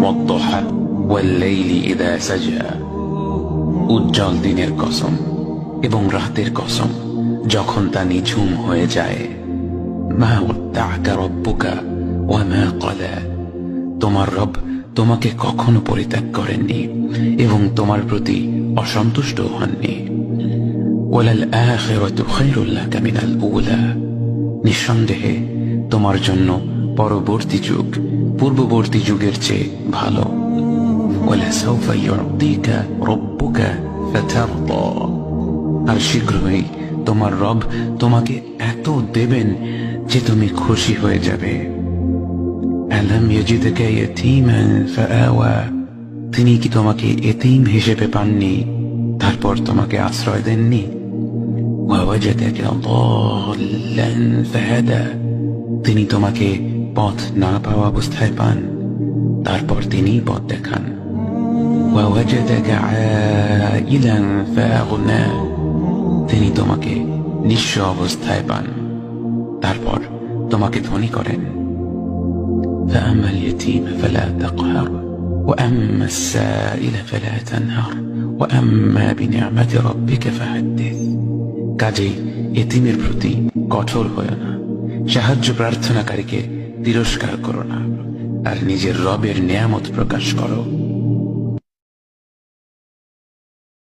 ওয়াদ-দুহা ওয়াল-লাইলি ইযা সাজা। উজ্জ্বল দিনের কসম এবং রাতের কসম যখন তা নিঝুম হয়ে যায়। মা ওয়াদ্দা'আকা রাব্বুকা ওয়া মা ক্বালা। তোমার রব তোমাকে কখনো পরিত্যাগ করেননি এবং তোমার প্রতি অসন্তুষ্ট হননি। ওয়ালাল আখিরাতু খায়রুল লাকা মিনাল উলা। নিঃসন্দেহে তোমার জন্য পরবর্তী যুগ পূর্ববর্তী যুগের চেয়ে ভালো। ওয়ালাসাউফা ইউ'তিকা রাব্বুকা ফাতারদা। আর শীঘ্রই তোমার রব তোমাকে এত দেবেন যে তুমি খুশি হয়ে যাবে। আলাম ইয়াজিদকা ইয়াতীমান ফাআওয়া। তিনি কি তোমাকে এতিম হিসেবে পাননি তারপর তোমাকে আশ্রয় দেননি? ওয়াওয়াজাদাকা দাল্লান ফাহাদা। তিনি তোমাকে পথ না পাওয়া অবস্থায় পান তারপর তিনি পথ দেখান। ওয়াওয়াজাদাকা আইলান ফাআগনা। তিনি তোমাকে নিঃস্ব অবস্থায় পান তারপর তোমাকে ধনী করেন। فأما اليتيم فلا تقهر وأما السائل فلا تنهر وأما بنعمة ربك فحدث। কাজেই এতিমের প্রতি কঠোর হয়ো না, সাহায্য প্রার্থনাকারীকে তিরস্কার করো না, আর নিজের রবের নিয়ামত প্রকাশ করো।